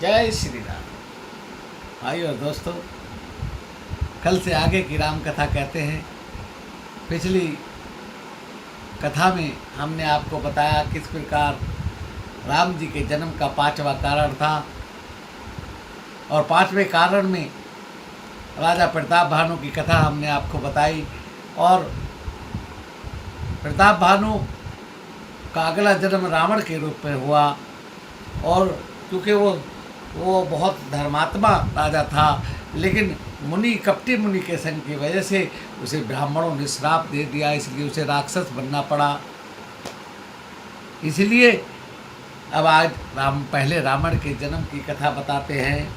जय श्री राम। भाई और दोस्तों, कल से आगे की राम कथा कहते हैं। पिछली कथा में हमने आपको बताया किस प्रकार राम जी के जन्म का 5वां कारण था, और 5वें कारण में राजा प्रताप भानु की कथा हमने आपको बताई। और प्रताप भानु का अगला जन्म रावण के रूप में हुआ, और क्योंकि वो बहुत धर्मात्मा राजा था, लेकिन कपटी मुनि के संग की वजह से उसे ब्राह्मणों ने श्राप दे दिया, इसलिए उसे राक्षस बनना पड़ा। इसलिए अब आज पहले रावण के जन्म की कथा बताते हैं।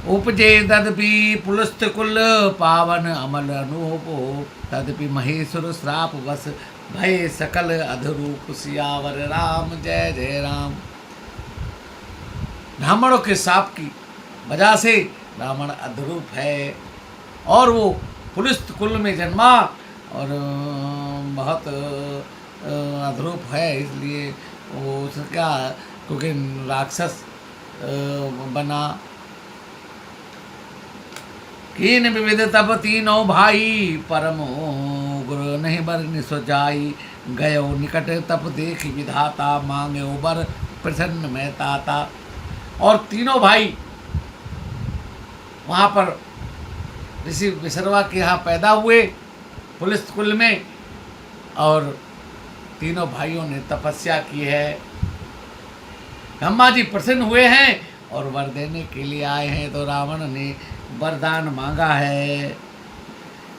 उपजे तदपि पुलस्त कुल पावन अमल अनूपो, तदपि महेश्वर श्राप वश भय सकल अधरूप, सियावर राम जय जय राम। ब्राह्मणों के शाप की वजह से रावण अधरूप है, और वो पुलस्त कुल में जन्मा और बहुत अधरूप है, इसलिए वो उसका क्योंकि राक्षस बना। कीन विविध तब तीनों भाई, परम गुरु नहीं बर निसजाई, गयो निकट तप देख विधाता, मांगे बर प्रसन्न में ताता। और तीनों भाई वहाँ पर ऋषि विसर्वा के यहाँ पैदा हुए पुलिस कुल में, और तीनों भाइयों ने तपस्या की है। ब्रह्मा जी प्रसन्न हुए हैं और वर देने के लिए आए हैं, तो रावण ने वरदान मांगा है।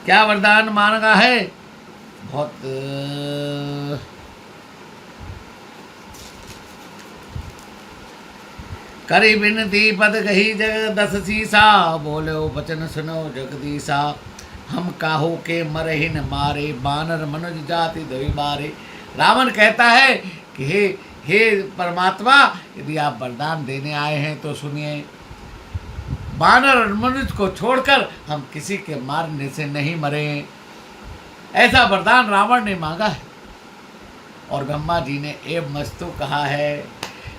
क्या वरदान मांगा है? बहुत करी बिनती पद कही जग 10 सीसा, बोलो वचन सुनो जगदीशा, हम काहो के मरहिन मारे, बानर मनुज जाति दवि बारे। रावण कहता है कि हे परमात्मा, यदि आप वरदान देने आए हैं तो सुनिए। बानर और मनुज को छोड़कर हम किसी के मारने से नहीं मरे, ऐसा वरदान रावण ने मांगा है। और ब्रह्मा जी ने एव मस्तु कहा है।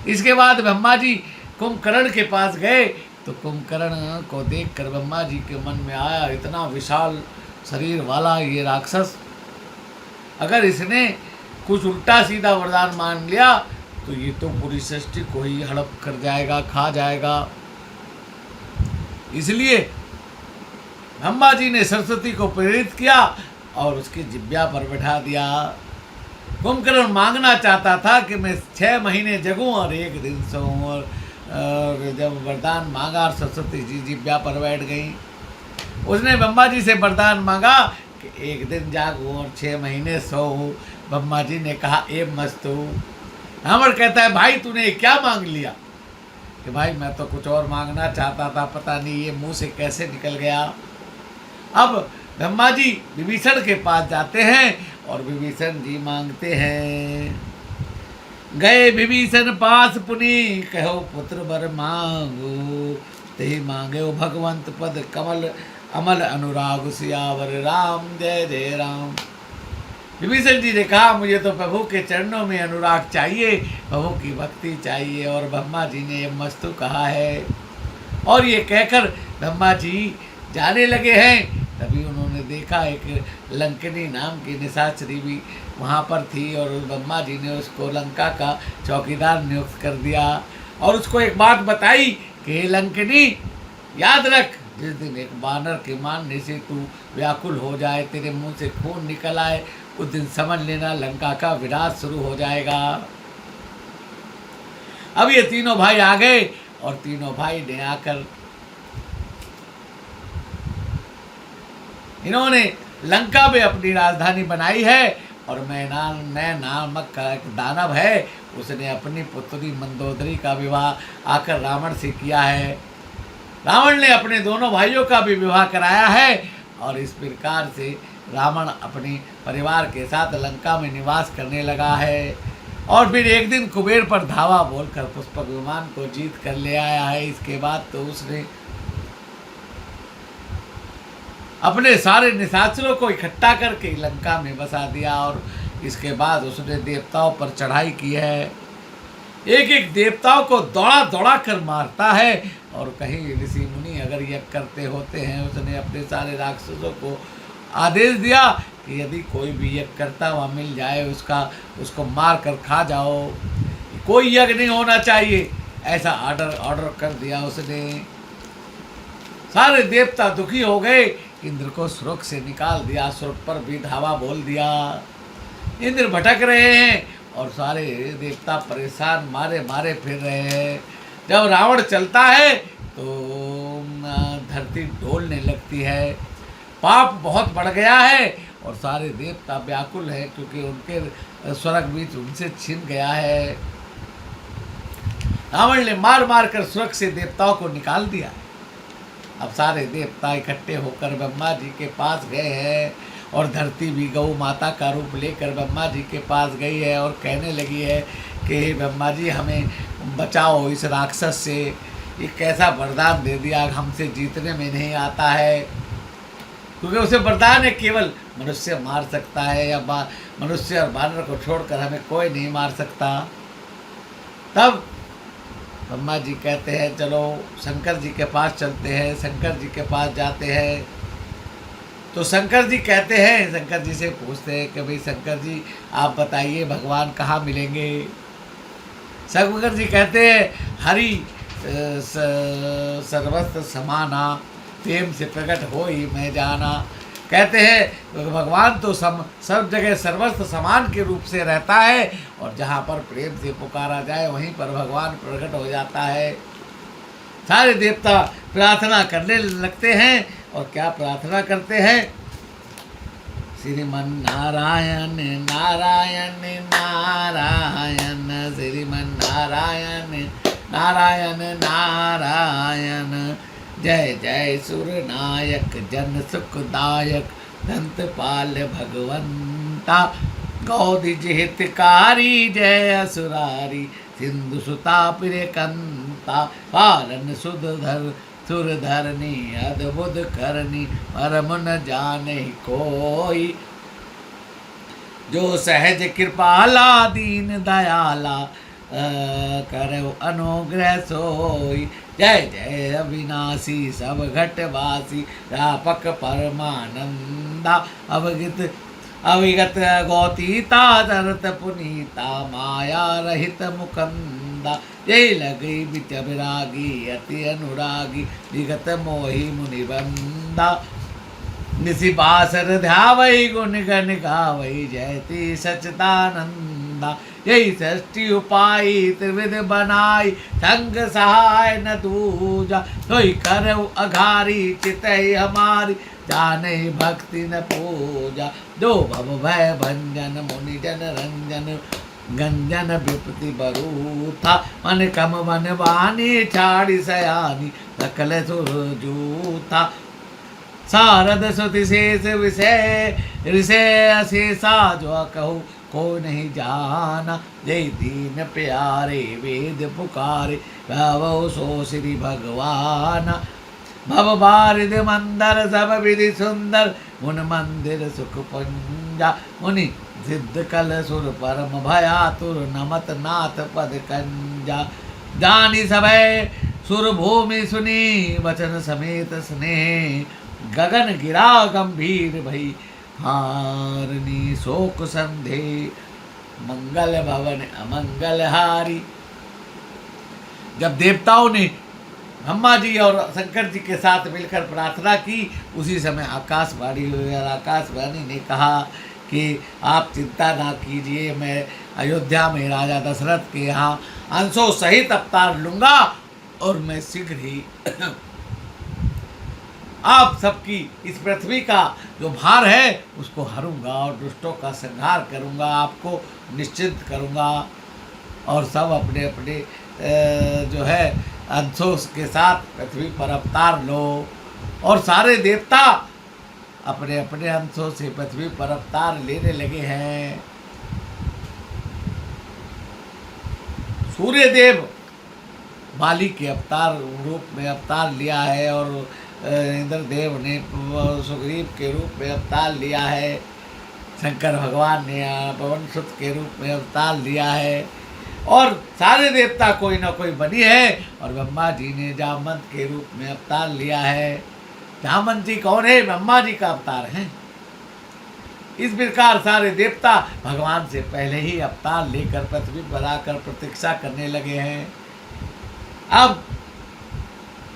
इसके बाद ब्रह्मा जी कुंभकर्ण के पास गए, तो कुंभकर्ण को देखकर ब्रह्मा जी के मन में आया, इतना विशाल शरीर वाला ये राक्षस, अगर इसने कुछ उल्टा सीधा वरदान मान लिया तो ये तो पूरी सृष्टि को ही हड़प कर जाएगा, खा जाएगा। इसलिए ब्रह्मा जी ने सरस्वती को प्रेरित किया और उसकी जिब्या पर बैठा दिया। कुंभकर्ण मांगना चाहता था कि मैं 6 महीने जगूं और 1 दिन सोऊं, और जब वरदान मांगा और सरस्वती जी जिब्या पर बैठ गई। उसने ब्रह्मा जी से वरदान मांगा कि 1 दिन जागूं और 6 महीने सोऊं। ब्रह्मा जी ने कहा एव मस्तु। रावण कहता है, भाई तूने क्या मांग लिया? कि भाई मैं तो कुछ और मांगना चाहता था, पता नहीं ये मुंह से कैसे निकल गया। अब ब्रह्मा जी विभीषण के पास जाते हैं और विभीषण जी मांगते हैं। गए विभीषण पास पुनि, कहो पुत्र वर मांगो, ते मांगे भगवंत पद कमल अमल अनुराग, सियावर राम जय जय राम। विभीषण जी ने कहा, मुझे तो प्रभु के चरणों में अनुराग चाहिए, प्रभु की भक्ति चाहिए। और ब्रह्मा जी ने ये मस्तु कहा है। और ये कहकर ब्रह्मा जी जाने लगे हैं। तभी उन्होंने देखा एक लंकिनी नाम की निशाचरी भी वहाँ पर थी, और ब्रह्मा जी ने उसको लंका का चौकीदार नियुक्त कर दिया, और उसको एक बात बताई कि लंकिनी, याद रख, जिस दिन एक बानर के मारने से तू व्याकुल हो जाए, तेरे मुंह से खून निकल आए, उस दिन समझ लेना लंका का विनाश शुरू हो जाएगा। अब ये तीनों भाई आ गए, और तीनों भाई ने आकर इन्होंने लंका में अपनी राजधानी बनाई है। और मैं नामक का एक दानव है, उसने अपनी पुत्री मंदोदरी का विवाह आकर रावण से किया है। रावण ने अपने दोनों भाइयों का भी विवाह कराया है, और इस प्रकार से रावण अपने परिवार के साथ लंका में निवास करने लगा है। और फिर एक दिन कुबेर पर धावा बोलकर पुष्पक विमान को जीत कर ले आया है। इसके बाद तो उसने अपने सारे निशाचरों को इकट्ठा करके लंका में बसा दिया, और इसके बाद उसने देवताओं पर चढ़ाई की है। एक एक देवताओं को दौड़ा दौड़ा कर मारता है। और कहीं ऋषि मुनि अगर यज्ञ करते होते हैं, उसने अपने सारे राक्षसों को आदेश दिया कि यदि कोई भी यज्ञ करता वहाँ मिल जाए उसको मार कर खा जाओ, कोई यज्ञ नहीं होना चाहिए, ऐसा ऑर्डर कर दिया उसने। सारे देवता दुखी हो गए, इंद्र को स्वर्ग से निकाल दिया, स्वर्ग पर भी धावा बोल दिया। इंद्र भटक रहे हैं और सारे देवता परेशान मारे मारे फिर रहे हैं। जब रावण चलता है तो धरती डोलने लगती है, पाप बहुत बढ़ गया है और सारे देवता व्याकुल हैं क्योंकि उनके स्वर्ग बीच उनसे छिन गया है। रावण ने मार मार कर स्वर्ग से देवताओं को निकाल दिया। अब सारे देवता इकट्ठे होकर ब्रह्मा जी के पास गए हैं और धरती भी गौ माता का रूप लेकर ब्रह्मा जी के पास गई है और कहने लगी है कि ब्रह्मा जी हमें बचाओ इस राक्षस से, ये कैसा वरदान दे दिया, हमसे जीतने में नहीं आता है। क्योंकि उसे वरदान है केवल मनुष्य मार सकता है या मनुष्य और बानर को छोड़कर हमें कोई नहीं मार सकता। तब ब्रह्मा जी कहते हैं चलो शंकर जी के पास चलते हैं। शंकर जी के पास जाते हैं तो शंकर जी कहते हैं, शंकर जी से पूछते हैं कि भाई शंकर जी आप बताइए भगवान कहाँ मिलेंगे। शंकर जी कहते हैं हरि सर्वस्त्र समाना, प्रेम से प्रकट हो ही मैं जाना। कहते हैं भगवान तो सब जगह सर्वस्त्र समान के रूप से रहता है और जहाँ पर प्रेम से पुकारा जाए वहीं पर भगवान प्रकट हो जाता है। सारे देवता प्रार्थना करने लगते हैं और क्या प्रार्थना करते हैं, श्रीमन नारायण नारायण नारायण, श्रीमन नारायण नारायण नारायण, जय जय सुर नायक जन सुखदायक, दंतपाल भगवंता, गौदिज हितकारी, जय असुरारी, सिंधु सुता प्रियकंता, पालन सुधर सुरधरनी, अद्भुत करनी, परम न जाने कोई, जो सहज कृपाला दीन दयाला, करो अनुग्रह सोई, जय जय अविनाशी सब घटवासी, व्यापक परमानंदा, अविगत गौतीता, दरत पुनीता, माया रहित मुकंदा, जय लगी बिच विरागी, अति अनुरागी, विगत मोहि मुनिबंदा, निसि बासर ध्यावै गुण गण गावै, जयति सच्चिदानंदा, यही सृष्टि उपाय त्रिविध बनाई, संग सहाय न दूजा, तोई करऊ अघारी, चितई हमारी, जाने भक्ति न पूजा, दो भव भय भंजन, मुनि जन रंजन, गंजन विपति बरूथा, मन कम मन वाणी, छाड़ी सयानी, सकल सुर जूथा, सारद सुति शेष विषय ऋषय अशेषा, जो कहूँ को नहीं जाना, जय दीन प्यारे वेद पुकारे, गावो सो श्री भगवान, भव बारिद मंदर सब विधि सुंदर, मुन मंदिर सुख पुंजा, मुनि सिद्ध कल सुर परम भयातुर, नमत नाथ पद कंजा, जानी सभय सुर भूमि सुनी, वचन समेत स्नेह, गगन गिरा गंभीर भई, हारनी शोक संधे, मंगल भवन अमंगल हारी। जब देवताओं ने ब्रह्मा जी और शंकर जी के साथ मिलकर प्रार्थना की, उसी समय आकाशवाणी हुई और आकाशवाणी ने कहा कि आप चिंता ना कीजिए, मैं अयोध्या में राजा दशरथ के यहाँ अंशों सहित अवतार लूँगा और मैं शीघ्र ही आप सबकी इस पृथ्वी का जो भार है उसको हरूंगा और दुष्टों का संहार करूंगा, आपको निश्चिंत करूंगा और सब अपने अपने जो है अंशों के साथ पृथ्वी पर अवतार लो। और सारे देवता अपने अपने अंशों से पृथ्वी पर अवतार लेने लगे हैं। सूर्यदेव बाली के अवतार रूप में अवतार लिया है और इंद्रदेव ने सुग्रीव के रूप में अवतार लिया है। शंकर भगवान ने पवन सुत के रूप में अवतार लिया है। और सारे देवता कोई ना कोई बनी है और ब्रह्मा जी ने जामवंत के रूप में अवतार लिया है। जामवंत जी कौन है? ब्रह्मा जी का अवतार है। इस प्रकार सारे देवता भगवान से पहले ही अवतार लेकर पृथ्वी पर आकर प्रतीक्षा करने लगे हैं। अब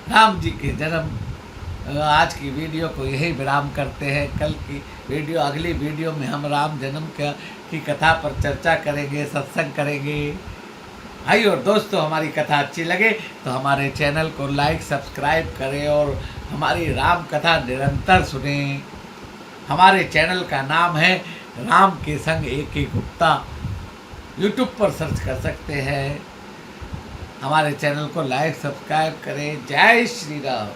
राम जी के जन्म आज की वीडियो को यही विराम करते हैं। कल की वीडियो अगली वीडियो में हम राम जन्म की कथा पर चर्चा करेंगे, सत्संग करेंगे। भाई और दोस्तों, हमारी कथा अच्छी लगे तो हमारे चैनल को लाइक सब्सक्राइब करें और हमारी राम कथा निरंतर सुनें। हमारे चैनल का नाम है राम के संग AK गुप्ता। यूट्यूब पर सर्च कर सकते हैं। हमारे चैनल को लाइक सब्सक्राइब करें। जय श्री राम।